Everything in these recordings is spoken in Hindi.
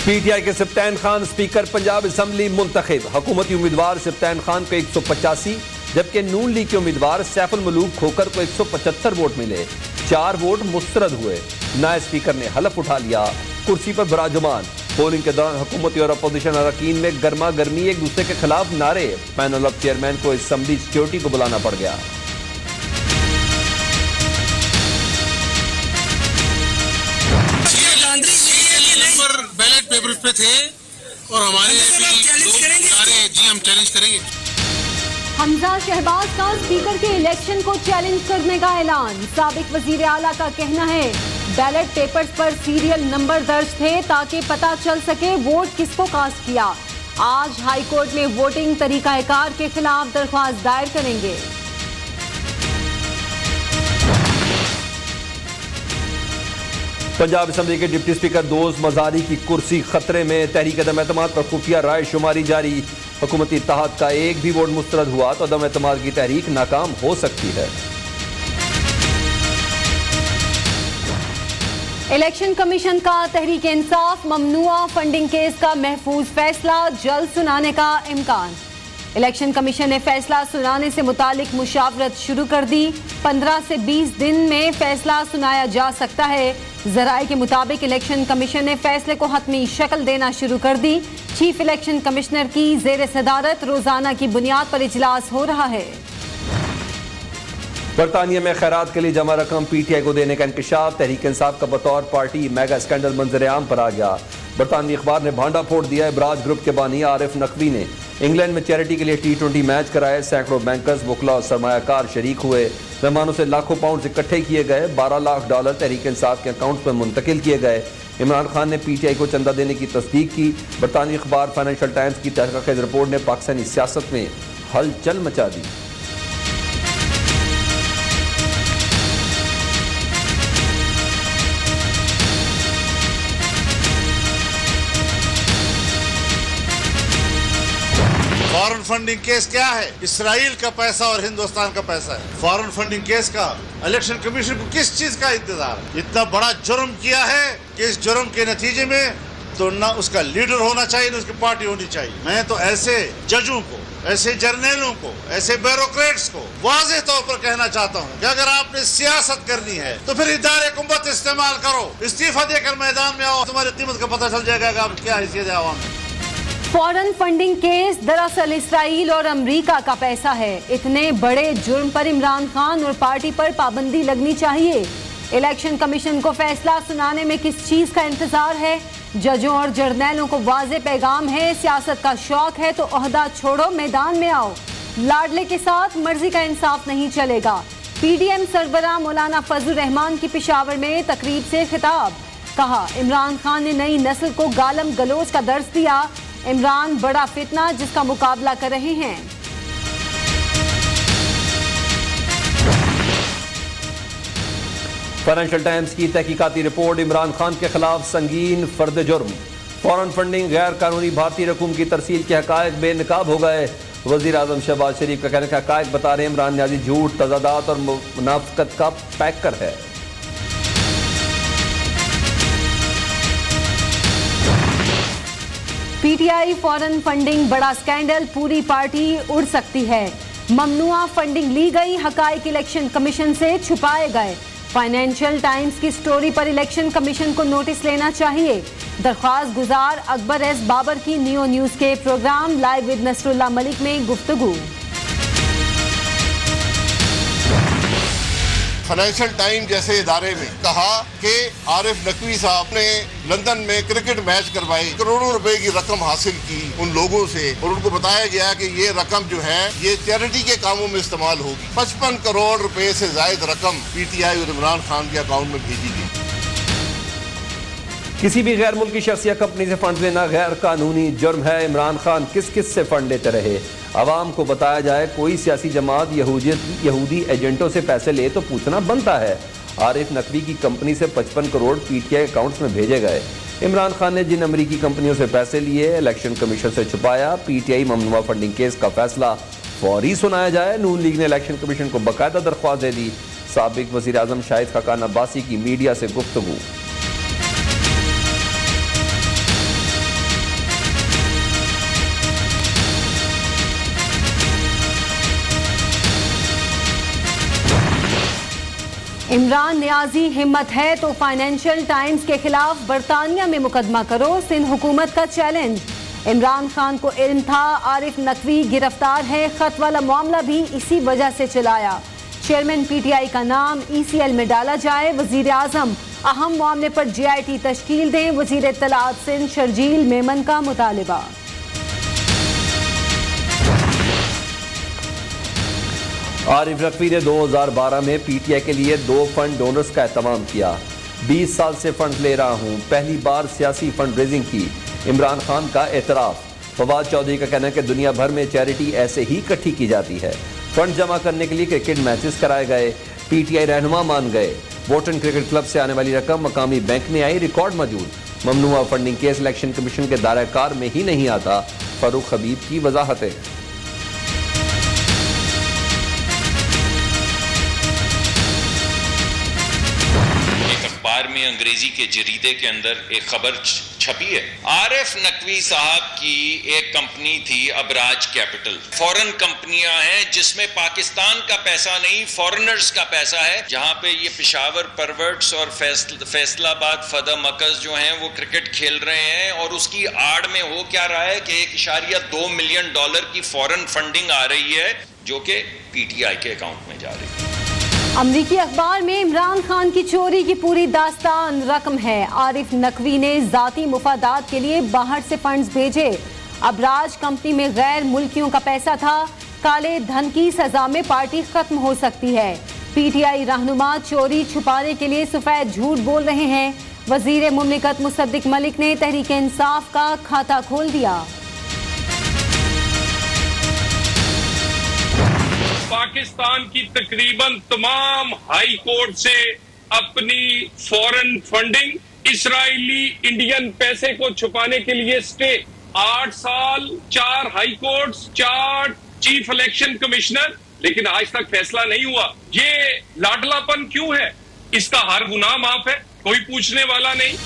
PTI के सप्तान खान स्पीकर पंजाब असम्बली मुंतखब। हुकूमती उम्मीदवार सप्तान खान को 185, जबकि नून लीग के उम्मीदवार सैफुल मलूक खोकर को 175 वोट मिले। 4 वोट मुस्तरद हुए। नायब स्पीकर ने हलफ उठा लिया, कुर्सी पर विराजमान। पोलिंग के दौरान हुकूमती और अपोजिशन अरकान में गर्मा गर्मी, एक दूसरे के खिलाफ नारे। पैनल ऑफ चेयरमैन को असम्बली सिक्योरिटी को बुलाना पड़ गया। बैलेट पेपर्स पे थे और हमारे हम चैलेंज करेंगे। हमजा शहबाज का स्पीकर के इलेक्शन को चैलेंज करने का ऐलान। साबिक वजीर आला का कहना है बैलेट पेपर्स पर सीरियल नंबर दर्ज थे ताकि पता चल सके वोट किसको कास्ट किया। आज हाई कोर्ट में वोटिंग तरीकाकार के खिलाफ दरख्वास्त दायर करेंगे। पंजाब असम्बली के डिप्टी स्पीकर दोस्त मजारी की कुर्सी खतरे में। तहरीक अदम एतमाद पर खुफिया राय शुमारी जारी। हुकूमती इत्तेहाद का एक भी वोट मुस्तरद हुआ तो अदम एतमाद की तहरीक नाकाम हो सकती है। इलेक्शन कमीशन का तहरीक इंसाफ ममनुआ फंडिंग केस का महफूज फैसला जल्द सुनाने का इम्कान। इलेक्शन कमीशन ने फैसला सुनाने से मुतालिक मुशावरत शुरू कर दी। 15 से 20 दिन में फैसला सुनाया जा सकता है। जराए के मुताबिक इलेक्शन कमीशन ने फैसले को हतमी शक्ल देना शुरू कर दी। चीफ इलेक्शन कमिश्नर की जेर सदारत रोजाना की बुनियाद पर इजलास हो रहा है। बरतानिया में खैरात के लिए जमा रकम PTI को देने का इंकशाफ। तहरीक इंसाफ का बतौर पार्टी मेगा स्कैंडल मंजर आम पर आ गया। बरतानवी अखबार ने भांडा फोड़ दिया। इबराज ग्रुप के बानी आरिफ नकवी ने इंग्लैंड में चैरिटी के लिए T20 मैच कराए। सैकड़ों बैंकर्स, वकला और सरमायाकार शरीक हुए। मेहमानों से लाखों पाउंड इकट्ठे किए गए। $12 लाख तहरीक इंसाफ के अकाउंट पर मुंतकिल किए गए। इमरान खान ने PTI को चंदा देने की तस्दीक की। बरतानवी अखबार फाइनेंशियल टाइम्स की तहकीकाती रिपोर्ट ने पाकिस्तानी सियासत में हलचल मचा दी। फॉरेन फंडिंग केस क्या है? इसराइल का पैसा और हिंदुस्तान का पैसा है। फॉरेन फंडिंग केस का इलेक्शन कमीशन को किस चीज का इंतजार है? इतना बड़ा जुर्म किया है कि इस जुर्म के नतीजे में तो ना उसका लीडर होना चाहिए ना उसकी पार्टी होनी चाहिए। मैं तो ऐसे जजों को, ऐसे जर्नलों को, ऐसे ब्यूरोक्रेट्स को वाज़ेह तौर पर कहना चाहता हूँ कि अगर आपने सियासत करनी है तो फिर इदारे हुकूमत इस्तेमाल करो। इस्तीफा देकर मैदान में आओ, तुम्हारी कीमत का पता चल जाएगा कि आप क्या हैसियत है आवाम में। फॉरेन फंडिंग केस दरअसल इसराइल और अमेरिका का पैसा है। इतने बड़े जुर्म पर इमरान खान और पार्टी पर पाबंदी लगनी चाहिए। इलेक्शन कमीशन को फैसला सुनाने में किस चीज का इंतजार है? जजों और जर्नैलों को वाज़ेह पैगाम है, सियासत का शौक है तो ओहदा छोड़ो, मैदान में आओ। लाडले के साथ मर्जी का इंसाफ नहीं चलेगा। PDM सरबराह मौलाना फजल रहमान की पेशावर में तकरीब से खिताब। कहा इमरान खान ने नई नस्ल को गालम गलोच का दर्ज दिया। इमरान बड़ा फितना जिसका मुकाबला कर रहे हैं। फाइनेंशियल टाइम्स की तहकीकाती रिपोर्ट इमरान खान के खिलाफ संगीन फर्द जुर्म। फॉरेन फंडिंग, गैर कानूनी भारतीय रकूम की तरसील के हकायक बेनकाब हो गए। वजीर आजम शहबाज शरीफ का कहना है हकायक बता रहे इमरान न्याजी झूठ, तजादात और मुनाफिकत का पैकर है। PTI फॉरेन फंडिंग बड़ा स्कैंडल, पूरी पार्टी उड़ सकती है। ममनुआ फंडिंग ली गई, हकायक इलेक्शन कमीशन से छुपाए गए। फाइनेंशियल टाइम्स की स्टोरी पर इलेक्शन कमीशन को नोटिस लेना चाहिए। दरख्वास्त गुजार अकबर एस बाबर की नियो न्यूज के programme live with Nasrullah Malik में गुफ्तगू। फाइनेंशियल टाइम जैसे इदारे में कहा कि आरिफ नकवी साहब ने लंदन में क्रिकेट मैच करवाई, करोड़ों रुपए की रकम हासिल की उन लोगों से और उनको बताया गया कि ये रकम जो है ये चैरिटी के कामों में इस्तेमाल होगी। 55 करोड़ रुपए से जायद रकम PTI और इमरान खान के अकाउंट में भेजी गई। किसी भी गैर मुल्की शख्स या कंपनी से फंड लेना गैर कानूनी जुर्म है। इमरान खान किस किस से फंड लेते रहे, आवाम को बताया जाए। कोई सियासी जमात यहूदी एजेंटों से पैसे ले तो पूछना बनता है। आरिफ नकवी की कंपनी से 55 करोड़ PTI अकाउंट्स में भेजे गए। इमरान खान ने जिन अमरीकी कंपनियों से पैसे लिए इलेक्शन कमीशन से छुपाया। PTI ममनुआ फंडिंग केस का फैसला फौरी सुनाया जाए। नून लीग ने इलेक्शन कमीशन को बाकायदा दरख्वास्त दे दी। साबिक वज़ीर आज़म शाहिद खाकान अब्बासी की मीडिया से गुफ्तगू। इमरान नियाजी हिम्मत है तो फाइनेंशियल टाइम्स के खिलाफ बरतानिया में मुकदमा करो, सिंध हुकूमत का चैलेंज। इमरान खान को इल्म था आरिफ नकवी गिरफ्तार है, खत वाला मामला भी इसी वजह से चलाया। चेयरमैन पीटीआई का नाम ईसीएल में डाला जाए। वजीर आजम अहम मामले पर जीआईटी तश्कील दें, वजीर इत्तलात सिंध शर्जील मेमन का मुतालिबा। आरिफ नकवी ने 2012 में पीटीआई के लिए 2 फंड डोनर्स का एहतमाम किया। 20 साल से फंड ले रहा हूं, पहली बार सियासी फंड रेजिंग की। इमरान खान का एतराफ। फवाद चौधरी का कहना है कि दुनिया भर में चैरिटी ऐसे ही इकट्ठी की जाती है। फंड जमा करने के लिए क्रिकेट मैचेस कराए गए, पीटीआई रहनुमा मान गए। वोटन क्रिकेट क्लब से आने वाली रकम मकामी बैंक में आई, रिकॉर्ड मौजूद। ममनुआ फंडिंग केस इलेक्शन कमीशन के दायरा कार में ही नहीं आता, फारूक हबीब की वजाहतें। अखबार में अंग्रेजी के जरीदे के अंदर एक खबर छपी है। आरिफ नकवी साहब की एक कंपनी थी अबराज कैपिटल। फॉरेन कंपनियां हैं जिसमें पाकिस्तान का पैसा नहीं, फॉरेनर्स का पैसा है, जहां पे ये पेशावर परवर्ट्स और फैसलाबाद फदा मकज जो हैं वो क्रिकेट खेल रहे हैं। और उसकी आड़ में हो क्या रहा है कि $1.2 मिलियन की फॉरेन फंडिंग आ रही है जो कि पीटीआई के अकाउंट में जा रही है। अमरीकी अखबार में इमरान खान की चोरी की पूरी दास्तान रकम है। आरिफ नकवी ने जाती मुफादात के लिए बाहर से फंड्स भेजे। अबराज कंपनी में गैर मुल्कियों का पैसा था। काले धन की सजा में पार्टी खत्म हो सकती है। पीटीआई रहनुमा चोरी छुपाने के लिए सफेद झूठ बोल रहे हैं। वजीर मुमलिकत मुसद्दिक मलिक ने तहरीक इंसाफ का खाता खोल दिया। पाकिस्तान की तकरीबन तमाम हाई कोर्ट से अपनी फॉरेन फंडिंग इजरायली इंडियन पैसे को छुपाने के लिए स्टे। 8 साल, 4 high courts, 4 chief election commissioner, लेकिन आज तक फैसला नहीं हुआ। ये लाडलापन क्यों है? इसका हर गुनाह माफ है, कोई पूछने वाला नहीं।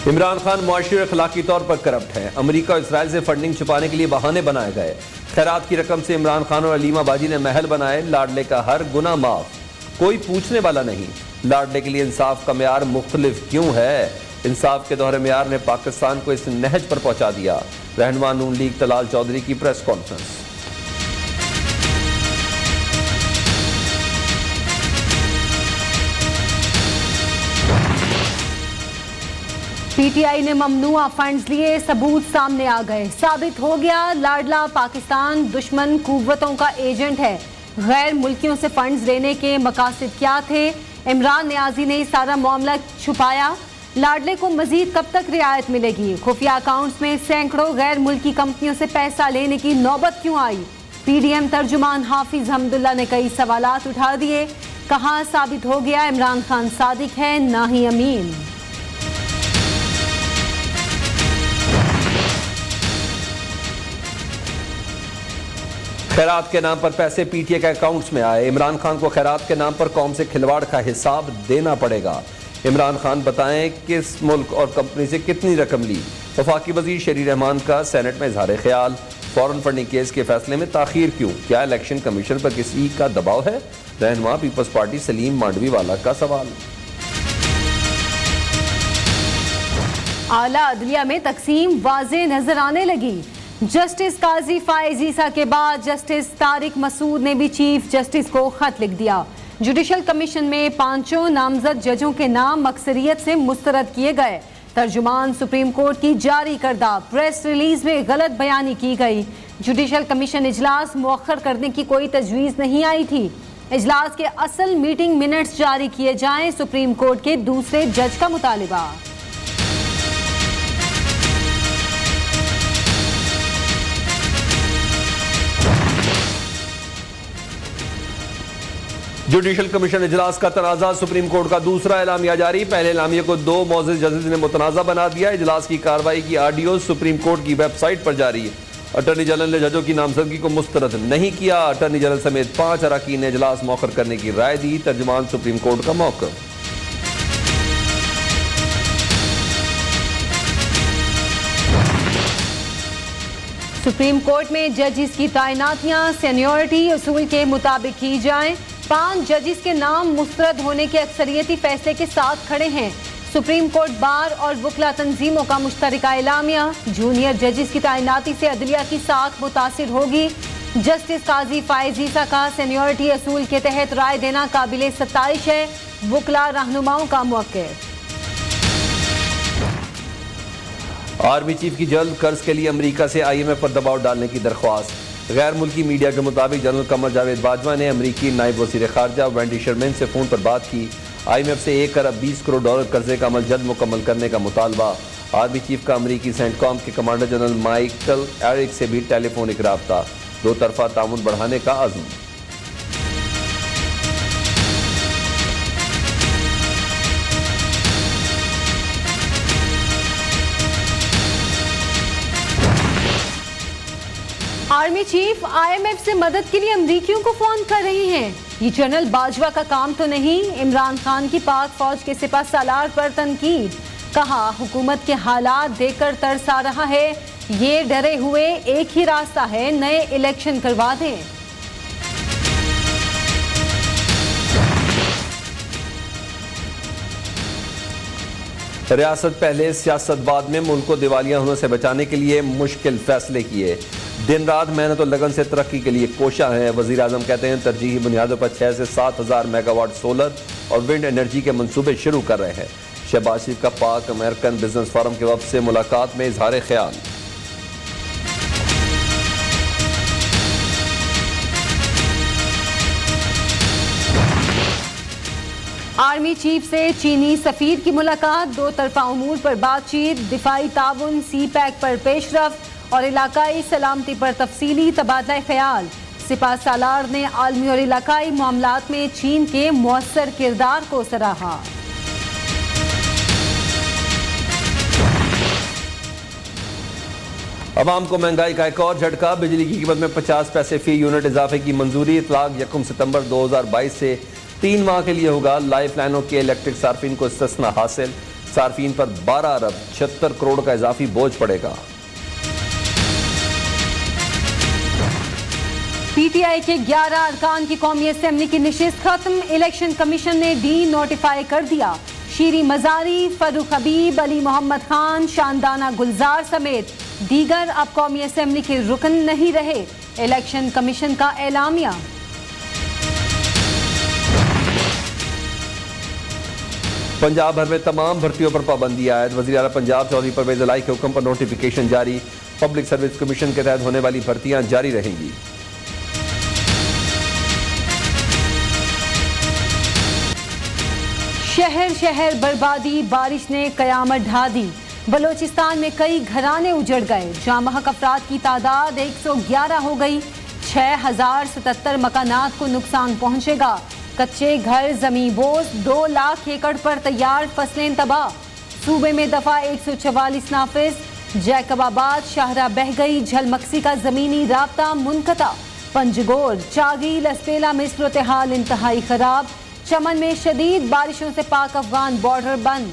इमरान खान मुआशी और अखलाकी तौर पर करप्ट है। अमेरिका और इसराइल से फंडिंग छुपाने के लिए बहाने बनाए गए। खैरात की रकम से इमरान खान और अलीमा बाजी ने महल बनाए। लाडले का हर गुना माफ, कोई पूछने वाला नहीं। लाडले के लिए इंसाफ का मेयार मुख्तलिफ क्यों है? इंसाफ के दोहरे मेयार ने पाकिस्तान को इस नहज पर पहुंचा दिया। रहनुमा नून लीग तलाल चौधरी की प्रेस कॉन्फ्रेंस। पीटीआई ने ममनुआ फंड्स लिए, सबूत सामने आ गए। साबित हो गया लाडला पाकिस्तान दुश्मन कुव्वतों का एजेंट है। गैर मुल्कियों से फंड्स लेने के मकासद क्या थे? इमरान नियाजी ने सारा मामला छुपाया। लाडले को मजीद कब तक रियायत मिलेगी? खुफिया अकाउंट्स में सैकड़ों गैर मुल्की कंपनियों से पैसा लेने की नौबत क्यों आई? पीडीएम तर्जुमान हाफिज हमदुल्ला ने कई सवालात उठा दिए। कहा साबित हो गया इमरान खान सादिक है ना ही अमीन। खैरात के नाम पर पैसे पीटीआई के अकाउंट्स में आए। इमरान खान को खैरात के नाम पर कौम से खिलवाड़ का हिसाब देना पड़ेगा। इमरान खान बताएं किस मुल्क और कंपनी से कितनी रकम ली। वफाकी वजीर शरीर रहमान का सेनेट में इजहार ख्याल। फॉरेन फंडिंग केस के फैसले में ताखीर क्यों? क्या इलेक्शन कमीशन पर किसी का दबाव है? रहनुमा पीपल्स पार्टी सलीम मांडवी वाला का सवाल। आला अदलिया में तकसीम वाज़े नजर आने लगी। जस्टिस काजी फाइज ईसा के बाद जस्टिस तारिक मसूद ने भी चीफ जस्टिस को खत लिख दिया। जुडिशल कमीशन में 5 नामजद जजों के नाम अक्सरियत से मुस्तरद किए गए। तर्जुमान सुप्रीम कोर्ट की जारी करदा प्रेस रिलीज में गलत बयानी की गई। जुडिशल कमीशन इजलास मुअख्खर करने की कोई तजवीज़ नहीं आई थी। इजलास के असल मीटिंग मिनट्स जारी किए जाएं, सुप्रीम कोर्ट के दूसरे जज का मुतालिबा। जुडिशल कमीशन इजलास का तनाज़ा, सुप्रीम कोर्ट का दूसरा एलामिया जारी। पहले एलामिया को 2 मौजूद जजेस ने मुतनाज़ा बना दिया। इजलास की कार्रवाई की ऑडियो सुप्रीम कोर्ट की वेबसाइट पर जारी है। अटॉर्नी जनरल ने जजों की नामजदगी को मुस्तरद नहीं किया। अटॉर्नी जनरल समेत 5 अरकान ने इजलास मौखर करने की राय दी। तर्जुमान सुप्रीम कोर्ट का मौक़िफ़। सुप्रीम कोर्ट में जजेस की तैनातियां सीनियरिटी उसूल के मुताबिक की जाएं। 5 जजिस के नाम मुस्तरद होने के अक्सरियती फैसले के साथ खड़े हैं। सुप्रीम कोर्ट बार और वकला तंजीमों का मुश्तरका एलामिया। जूनियर जजिस की तैनाती से अदलिया की साख मुतासिर होगी। जस्टिस काजी फायज ईसा का सीनियरिटी असूल के तहत राय देना काबिल सत्ताइश है। वकला रहनुमाओं का मौके। आर्मी चीफ की जल्द कर्ज के लिए अमेरिका से IMF पर दबाव डालने की दरख्वास्त। गैर मुल्की मीडिया के मुताबिक जनरल कमर जावेद बाजवा ने अमरीकी नायब वज़ीर ख़ारजा वेंडी शर्मेन से फ़ोन पर बात की। IMF से 1 अरब 20 करोड़ डॉलर कर्जे का अमल जल्द मुकम्मल करने का मुतालबा। आर्मी चीफ का अमरीकी सेंटकॉम के कमांडर जनरल माइकल एरिक से भी टेलीफोनिक राब्ता। दो तरफा ताउन बढ़ाने का अज़्म। आर्मी चीफ IMF से मदद के लिए अमरीकियों को फोन कर रही हैं। ये जनरल बाजवा का काम तो नहीं। इमरान खान की पाक फौज के सिपह सालार पर तनकीद। कहा हुकूमत के हालात देखकर तरस आ रहा है। ये डरे हुए एक ही रास्ता है, नए इलेक्शन करवा दें। रियासत पहले सियासत बाद में मुल्क को दिवालिया होने से बचाने के लिए मुश्किल फैसले किए। दिन रात मेहनत और लगन से तरक्की के लिए कोशा है। वज़ीर आज़म कहते हैं तरजीही बुनियादों पर 6 से 7 हज़ार मेगावाट सोलर और विंड एनर्जी के मंसूबे शुरू कर रहे हैं। शहबाज शरीफ का पाक अमेरिकन बिजनेस फोरम के वक्त से मुलाकात में इजहार ख्याल। आर्मी चीफ से चीनी सफीर की मुलाकात। दो तरफा उमूर पर बातचीत। दिफाई ताउन, CPEC पर पेशरफ और इलाकाई सलामती पर तफसीली तबादला ख्याल। सिपह सालार ने आलमी और इलाकाई मामलात में चीन के मौसर किरदार को सराहा। अवाम को महंगाई का एक और झटका। बिजली की कीमत में 50 पैसे फी यूनिट इजाफे की मंजूरी। इतलाक 1 सितंबर 2022 से 3 माह के लिए होगा। लाइफ लाइनों के इलेक्ट्रिक सार्फिन को इस्तिस्ना हासिल। सार्फिन पर 12 अरब 76 करोड़ का इजाफी बोझ पड़ेगा। PTI के 11 अरकान की कौमी असेंबली की नशिस्त खत्म। इलेक्शन कमीशन ने डी नोटिफाई कर दिया। शीरी मजारी, फरूख हबीब, अली मोहम्मद खान, शानदाना गुलजार समेत दीगर अब कौमी असेंबली के रुकन नहीं रहे। इलेक्शन कमीशन का एलामिया। पंजाब भर में तमाम भर्तियों पर पाबंदी आयद। वज़ीर आला पंजाब चौधरी परवेज इलाही के हुक्म पर नोटिफिकेशन जारी। पब्लिक सर्विस कमीशन के तहत होने वाली भर्तियां जारी रहेंगी। शहर शहर बर्बादी, बारिश ने कयामत ढा दी। बलोचिस्तान में कई घराने उजड़ गए। जामहक अफराद की तादाद 111 हो गई। 6077 मकानात को नुकसान पहुंचेगा। कच्चे घर, जमी बोझ, 2 लाख एकड़ पर तैयार फसलें तबाह। सूबे में दफा 144 नाफिज। जैकबाबाद शाहरा बह गई। झलमक्सी का जमीनी राब्ता मुनकता। पंजगोर, चागी, लसपेला में सूरत हाल इंतहाई खराब। चमन में शदीद बारिशों से पाक अफगान बॉर्डर बंद।